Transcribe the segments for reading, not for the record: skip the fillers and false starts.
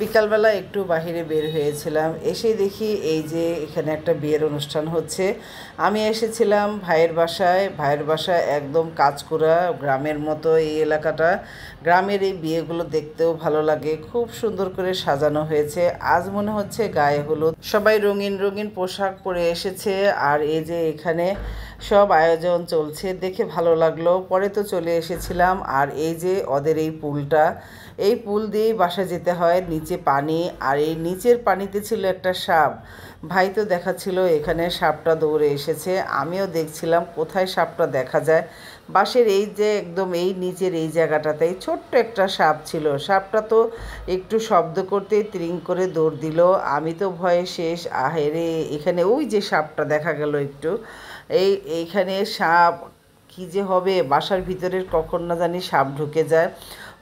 বিকালবেলা একটু বাহিরে বের হয়েছিলাম, এসেই দেখি এই যে এখানে একটা বিয়ের অনুষ্ঠান হচ্ছে। আমি এসেছিলাম ভাইয়ের বাসায় একদম কাঁচকুড়া গ্রামের মতো এই এলাকাটা। গ্রামের এই বিয়েগুলো দেখতেও ভালো লাগে, খুব সুন্দর করে সাজানো হয়েছে। আজ মনে হচ্ছে গায়ে হলুদ, সবাই রঙিন রঙিন পোশাক পরে এসেছে। আর এই যে এখানে সব আয়োজন চলছে, দেখে ভালো লাগলো। পরে তো চলে এসেছিলাম। আর এই যে ওদের এই পুলটা, এই পুল দিয়েই বাসা যেতে হয়, নিচে পানি। আর এই নিচের পানিতে ছিল একটা সাপ। ভাই তো দেখাচ্ছিল এখানে সাপটা দৌড়ে এসেছে, আমিও দেখছিলাম কোথায় সাপটা দেখা যায়। বাঁশের এই যে একদম এই নিচের এই জায়গাটাতেই ছোট্ট একটা সাপ ছিল। সাপটা তো একটু শব্দ করতেই ত্রিং করে দৌড় দিল। আমি তো ভয়ে শেষ। আহেরে, এখানে ওই যে সাপটা দেখা গেল একটু, এইখানে সাপ কী যে হবে, বাসার ভিতরের কখন না জানি সাপ ঢুকে যায়।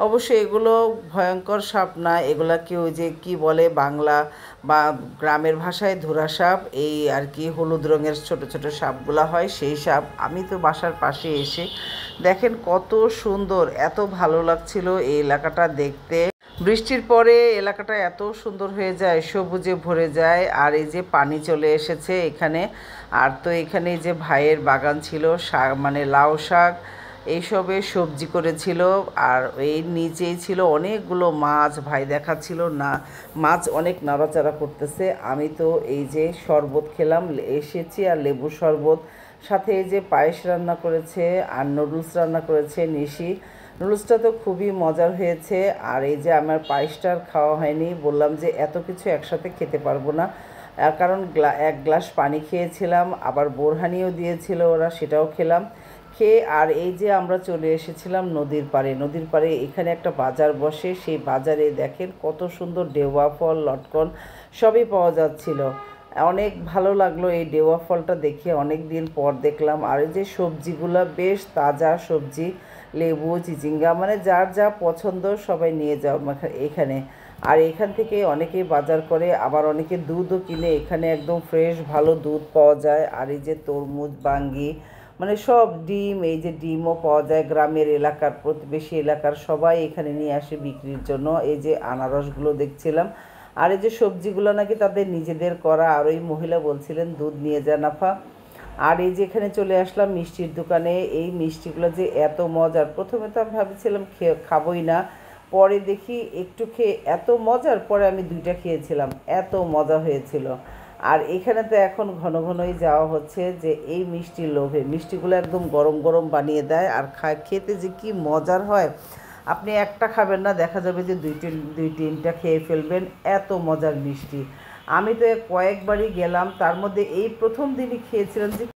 অবশ্য এগুলো ভয়ঙ্কর সাপ না, এগুলাকে ওই যে কী বলে বাংলা বা গ্রামের ভাষায় ধুরা সাপ, এই আর কি হলুদ রঙের ছোট ছোট সাপগুলা হয়, সেই সাপ। আমি তো বাসার পাশে এসে দেখেন কত সুন্দর, এত ভালো লাগছিল এই এলাকাটা দেখতে। বৃষ্টির পরে এলাকাটা এত সুন্দর হয়ে যায়, সবুজে ভরে যায়। আর এই যে পানি চলে এসেছে এখানে। আর তো এখানে যে ভাইয়ের বাগান ছিল, শাক মানে লাউ শাক এইসবের সবজি করেছিল। আর এই নিচেই ছিল অনেকগুলো মাছ, ভাই দেখাচ্ছিল না, মাছ অনেক নাড়াচাড়া করতেছে। আমি তো এই যে শরবত খেলাম, এসেছি আর লেবু শরবত, সাথে এই যে পায়েস রান্না করেছে আর নুডলস রান্না করেছে নিশি। নুডলসটা তো খুবই মজার হয়েছে। আর এই যে আমার পায়েসটার খাওয়া হয়নি, বললাম যে এত কিছু একসাথে খেতে পারবো না, কারণ এক গ্লাস পানি খেয়েছিলাম, আবার বোরহানিও দিয়েছিল ওরা, সেটাও খেলাম। খেয়ে আর এই যে আমরা চলে এসেছিলাম নদীর পাড়ে এখানে একটা বাজার বসে, সেই বাজারে দেখেন কত সুন্দর ডেওয়া ফল, লটকন সবই পাওয়া যাচ্ছিল। অনেক ভালো লাগলো এই ডেওয়া ফলটা দেখে, অনেক দিন পর দেখলাম। আর এই যে সবজিগুলো বেশ তাজা সবজি, লেবু, চিচিঙ্গা, মানে যার যা পছন্দ সবাই নিয়ে যাও এখানে। আর এখান থেকে অনেকেই বাজার করে, আবার অনেকে দুধও কিনে, এখানে একদম ফ্রেশ ভালো দুধ পাওয়া যায়। আর এই যে তরমুজ, বাঙ্গি, মানে সব ডিম, এই যে ডিমও পাওয়া যায়। গ্রামের এলাকার প্রতিবেশী এলাকার সবাই এখানে নিয়ে আসে বিক্রির জন্য। এই যে আনারসগুলো দেখছিলাম। আর এই যে সবজিগুলো নাকি তাদের নিজেদের করা। আর ওই মহিলা বলছিলেন দুধ নিয়ে যান আফা। আর এই যে এখানে চলে আসলাম মিষ্টির দোকানে। এই মিষ্টিগুলো যে এত মজার, প্রথমে তো আমি ভাবছিলাম খাবোই না, পরে দেখি একটু খেয়ে এত মজার, পরে আমি 2টা খেয়েছিলাম, এত মজা হয়েছিল। আর এখানে তো এখন ঘন ঘনই যাওয়া হচ্ছে যে এই মিষ্টির লোভে, মিষ্টিগুলো একদম গরম গরম বানিয়ে দেয় আর খেতে যে কি মজার হয়। আপনি একটা খাবেন না, দেখা যাবে যে দুই তিনটা খেয়ে ফেলবেন, এত মজার মিষ্টি। আমি তো কয়েকবারই গেলাম, তার মধ্যে এই প্রথম দিনই খেয়েছিলাম যে